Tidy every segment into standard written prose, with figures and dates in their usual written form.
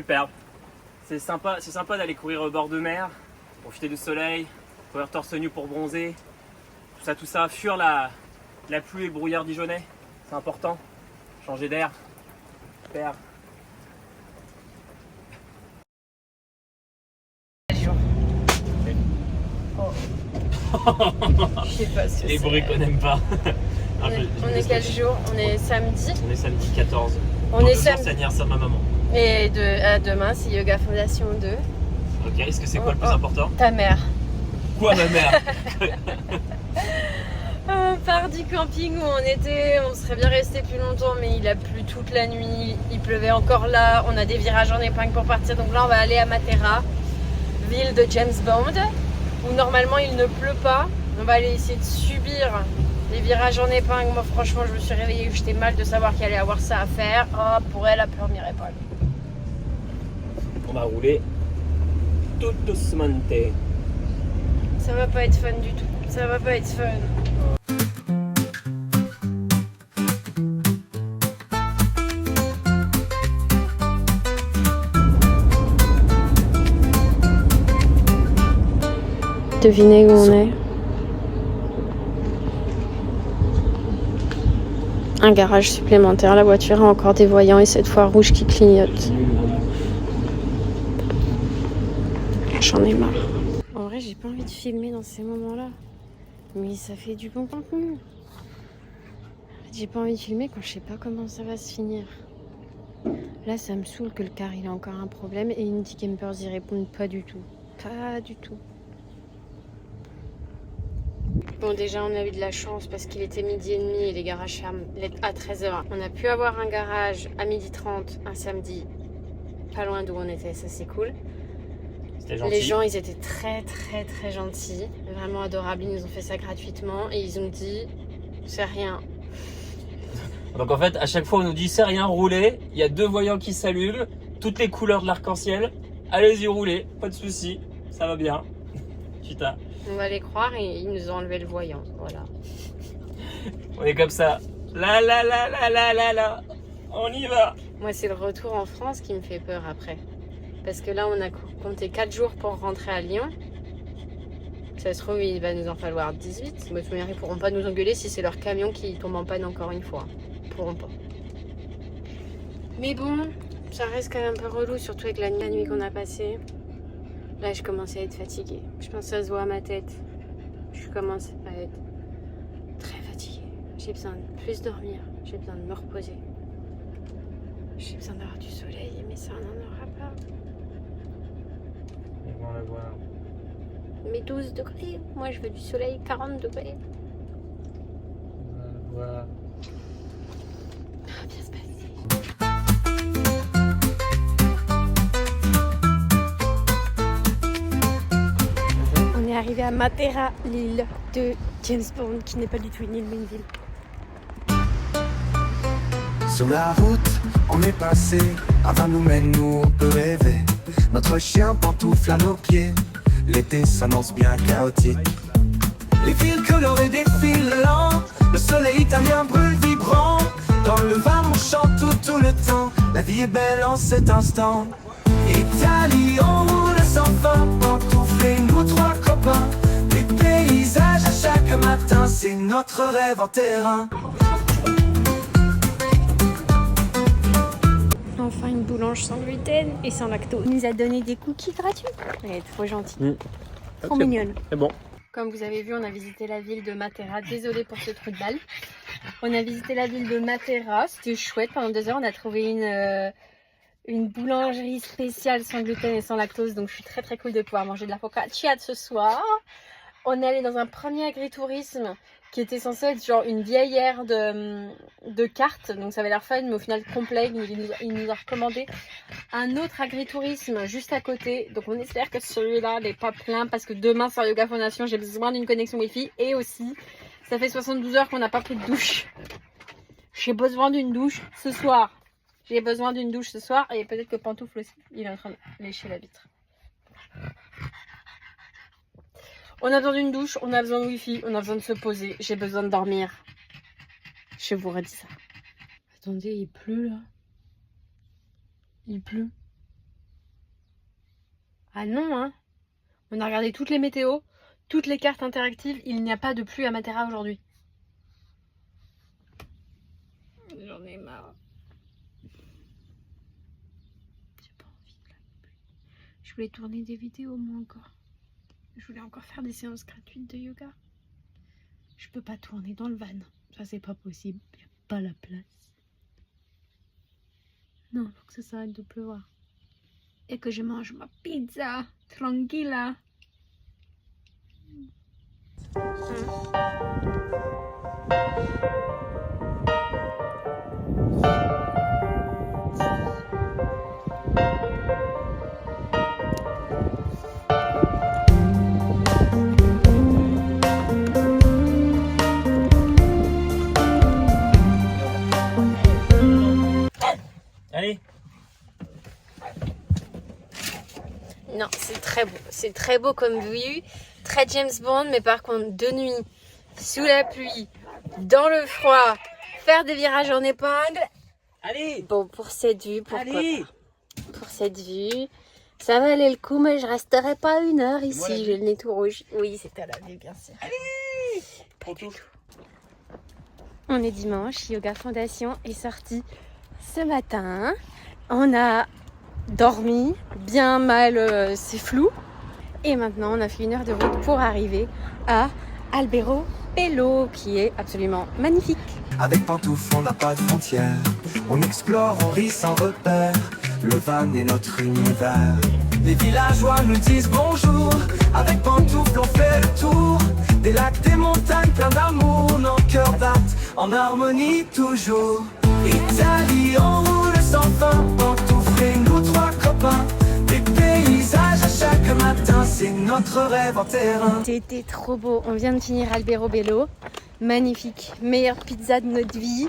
Superbe. C'est sympa d'aller courir au bord de mer, profiter du soleil, courir torse nu pour bronzer. Tout ça, fuir la pluie et le brouillard dijonnais. C'est important. Changer d'air. Super. Je sais pas ce que les bruits qu'on n'aime pas. On est quel jour? On est samedi. On est samedi 14. On est samedi. C'est l'anniversaire de ma maman. Et demain, c'est Yoga Fondation 2. Ok, est-ce que c'est quoi le plus important? Ta mère. Quoi, ma mère? On part du camping où on était, on serait bien resté plus longtemps, mais il a plu toute la nuit, il pleuvait encore là, on a des virages en épingle pour partir, donc là on va aller à Matera, ville de James Bond, où normalement il ne pleut pas. On va aller essayer de subir les virages en épingle. Moi franchement je me suis réveillée, j'étais mal de savoir qu'il allait avoir ça à faire. Oh, pour elle, la première épingle. On va rouler tout doucement. Ça va pas être fun du tout, ça va pas être fun. Devinez où on est. Un garage supplémentaire, la voiture a encore des voyants et cette fois rouge qui clignote. J'en ai marre. En vrai, j'ai pas envie de filmer dans ces moments-là. Mais ça fait du bon contenu. J'ai pas envie de filmer quand je sais pas comment ça va se finir. Là, ça me saoule que le car il a encore un problème et Indie Campers y répondent pas du tout. Pas du tout. Bon, déjà, on a eu de la chance parce qu'il était 12h30 et les garages ferment à 13h. On a pu avoir un garage à 12h30 un samedi, pas loin d'où on était, ça c'est cool. C'était gentil. Les gens, ils étaient très gentils, vraiment adorables. Ils nous ont fait ça gratuitement et ils ont dit c'est rien. Donc en fait, à chaque fois on nous dit c'est rien, roulez. Il y a 2 voyants qui s'allument, toutes les couleurs de l'arc-en-ciel. Allez-y, roulez, pas de soucis, ça va bien. Putain. On va les croire et ils nous ont enlevé le voyant, voilà. On est comme ça. Là, on y va. Moi, c'est le retour en France qui me fait peur après. Parce que là, on a compté 4 jours pour rentrer à Lyon. Ça se trouve, il va nous en falloir 18. Mais ils ne pourront pas nous engueuler si c'est leur camion qui tombe en panne encore une fois. Ils pourront pas. Mais bon, ça reste quand même un peu relou, surtout avec la nuit qu'on a passée. Là, je commence à être fatiguée. Je pense que ça se voit à ma tête. Je commence à être très fatiguée. J'ai besoin de plus dormir. J'ai besoin de me reposer. J'ai besoin d'avoir du soleil, mais ça, on n'en aura pas. On va le voir. Mais 12 degrés. Moi, je veux du soleil, 40 degrés. On va le voir. Ça va bien se passer. On est arrivé à Matera, l'île de James Bond, qui n'est pas du tout une île, mais une ville. Sur la route, on est passé, avant nous mène, nous on peut rêver. Notre chien pantoufle à nos pieds, l'été s'annonce bien chaotique. Les fils colorés défilent lents, le soleil italien brûle vibrant. Dans le vin on chante tout le temps, la vie est belle en cet instant. Italie, on roule sans fin, pantouflés, nous 3 copains. Les paysages à chaque matin, c'est notre rêve en terrain. Enfin une boulange sans gluten et sans lactose. Il nous a donné des cookies gratuits. Elle est trop gentille. Trop mignonne. C'est bon. Comme vous avez vu, on a visité la ville de Matera. Désolée pour ce trou de balle. On a visité la ville de Matera. C'était chouette. Pendant 2 heures, on a trouvé une boulangerie spéciale sans gluten et sans lactose. Donc je suis très cool de pouvoir manger de la focaccia ce soir. On est allé dans un premier agritourisme qui était censé être genre une vieille aire de cartes, donc ça avait l'air fun, mais au final complet. Il nous a recommandé un autre agritourisme juste à côté, donc on espère que celui-là n'est pas plein, parce que demain sur Yoga Fondation j'ai besoin d'une connexion Wi-Fi, et aussi ça fait 72 heures qu'on n'a pas pris de douche. J'ai besoin d'une douche ce soir. J'ai besoin d'une douche ce soir, et peut-être que Pantoufle aussi, il est en train de lécher la vitre. On a besoin d'une douche, on a besoin de wifi, on a besoin de se poser, j'ai besoin de dormir. Je vous redis ça. Attendez, il pleut là. Il pleut. Ah non, hein. On a regardé toutes les météos, toutes les cartes interactives, il n'y a pas de pluie à Matera aujourd'hui. J'en ai marre. J'ai pas envie de la pluie. Je voulais tourner des vidéos moi encore. Je voulais encore faire des séances gratuites de yoga. Je peux pas tourner dans le van. Ça c'est pas possible. Il n'y a pas la place. Non, faut que ça s'arrête de pleuvoir. Et que je mange ma pizza. Tranquilla. Allez. Non, c'est très beau comme vue, très James Bond, mais par contre de nuit, sous la pluie, dans le froid, faire des virages en épingle. Allez. Bon, pour cette vue, pourquoi Allez. pas. Pour cette vue, ça valait le coup, mais je resterai pas 1 heure ici, j'ai le nez tout rouge. Oui, c'était à la vue, bien sûr. Allez. Pas du tout. On est dimanche, Yoga Fondation est sorti ce matin. On a dormi, bien mal, c'est flou. Et maintenant, on a fait 1 heure de route pour arriver à Albero Bello, qui est absolument magnifique. Avec pantoufles, on n'a pas de frontières. On explore, on rit sans repère. Le van est notre univers. Les villageois nous disent bonjour. Avec pantoufles, on fait le tour. Des lacs, des montagnes, plein d'amour. Nos cœurs battent en harmonie toujours. Italie, on roule sans fin. Pantoufles, nous 3 copains. Des paysages à chaque matin, c'est notre rêve en terrain. C'était trop beau. On vient de finir Albero Bello. Magnifique. Meilleure pizza de notre vie.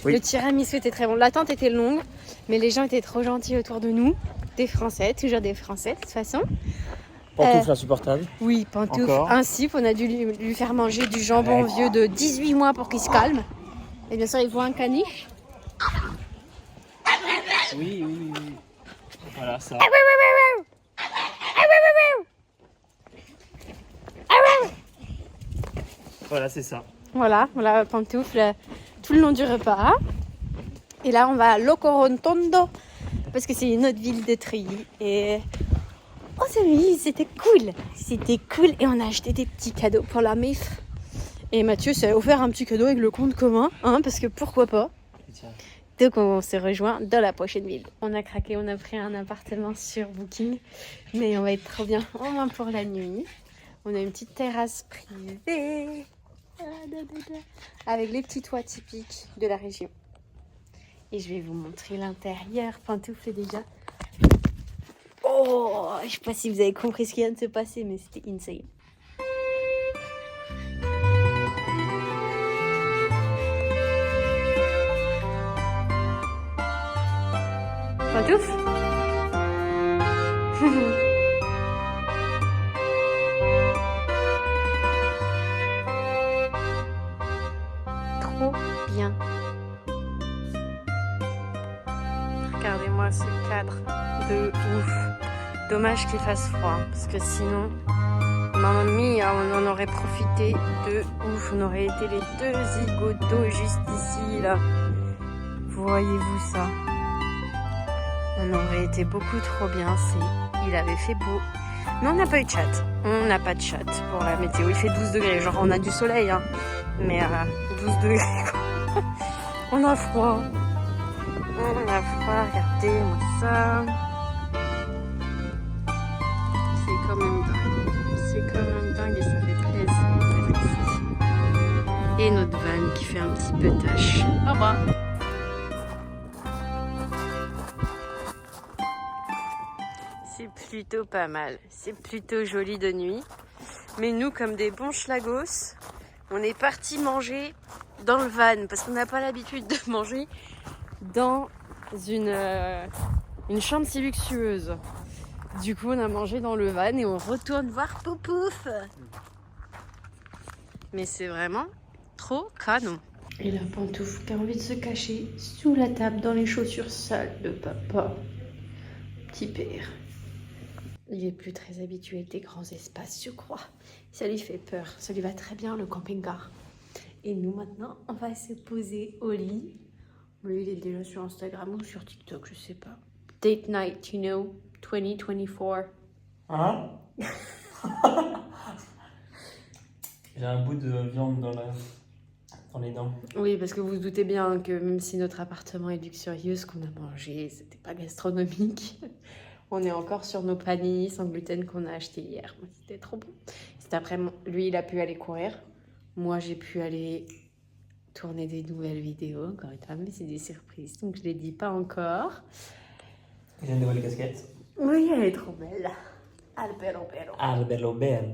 Oui. Le tiramisu était très bon. L'attente était longue, mais les gens étaient trop gentils autour de nous. Des Français, toujours des Français de toute façon. Pantoufle insupportable. Oui, pantoufle. Encore. Ainsi, on a dû lui faire manger du jambon vieux de 18 mois pour qu'il se calme. Et bien sûr, il voit un caniche. Oui. Voilà ça. Voilà, c'est ça. Voilà, pantoufle tout le long du repas. Et là, on va à Locorontondo parce que c'est une autre ville de Trilly. Et on s'amuse, c'était cool. C'était cool et on a acheté des petits cadeaux pour la MIF. Et Mathieu s'est offert un petit cadeau avec le compte commun, hein, parce que pourquoi pas. Donc on se rejoint dans la prochaine ville. On a craqué, on a pris un appartement sur Booking, mais on va être trop bien, au moins pour la nuit. On a une petite terrasse privée avec les petits toits typiques de la région. Et je vais vous montrer l'intérieur. Pantoufle déjà. Oh, je sais pas si vous avez compris ce qui vient de se passer, mais c'était insane. Pantoufle. Trop bien. Regardez-moi ce cadre de ouf. Dommage qu'il fasse froid, parce que sinon, mamma mia, on en aurait profité de ouf. On aurait été les 2 zigotos juste ici, là. Voyez-vous ça? On aurait été beaucoup trop bien. Il avait fait beau. Mais on n'a pas eu de chat. On n'a pas de chat pour la météo. Il fait 12 degrés. Genre, on a du soleil, hein. Mais 12 degrés, quoi. On a froid. On a froid. Regardez-moi ça. C'est quand même dingue. C'est quand même dingue et ça fait plaisir d'être ici. Et notre van qui fait un petit peu tâche. Au revoir. C'est plutôt pas mal. C'est plutôt joli de nuit. Mais nous, comme des bons schlagos, on est parti manger dans le van parce qu'on n'a pas l'habitude de manger dans une chambre si luxueuse. Du coup, on a mangé dans le van et on retourne voir Poupouf. Mais c'est vraiment trop canon. Et la pantoufle qui a envie de se cacher sous la table dans les chaussures sales de papa. Petit père. Il est plus très habitué avec des grands espaces, je crois. Ça lui fait peur. Ça lui va très bien, le camping-car. Et nous, maintenant, on va se poser au lit. Lui, il est déjà sur Instagram ou sur TikTok, je sais pas. Date night, you know, 2024. Hein? J'ai un bout de viande dans les dents. Oui, parce que vous vous doutez bien que même si notre appartement est luxurieux, ce qu'on a mangé, c'était pas gastronomique. On est encore sur nos paninis sans gluten qu'on a acheté hier. C'était trop bon. Cet après-midi, lui, il a pu aller courir. Moi, j'ai pu aller tourner des nouvelles vidéos. Encore une fois, mais c'est des surprises. Donc, je ne les dis pas encore. J'ai une nouvelle casquette. Oui, elle est trop belle. Albello bello. Albello bello.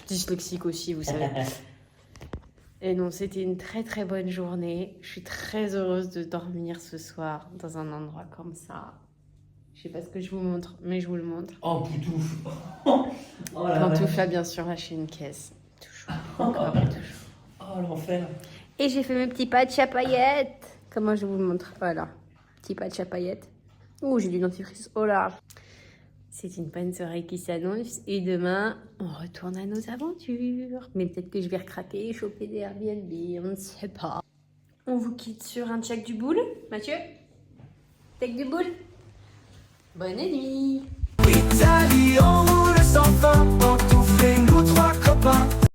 Dyslexique aussi, vous savez. Et non, c'était une très très bonne journée. Je suis très heureuse de dormir ce soir dans un endroit comme ça. Je sais pas ce que je vous montre, mais je vous le montre. Oh, Poutouf. Oh, Pantoufle a bien sûr lâché une caisse. Toujours. Encore, toujours. Oh, l'enfer. Et j'ai fait mes petits patchs à paillettes. Comment je vous le montre? Voilà. Petits patchs à paillettes. Oh, j'ai du dentifrice. Oh là. C'est une bonne soirée qui s'annonce. Et demain, on retourne à nos aventures. Mais peut-être que je vais recraquer et choper des Airbnb. On ne sait pas. On vous quitte sur un check du boule. Mathieu? Check du boule. Bonne nuit. Italie, on roule sans fin, pantoufles et nous trois copains.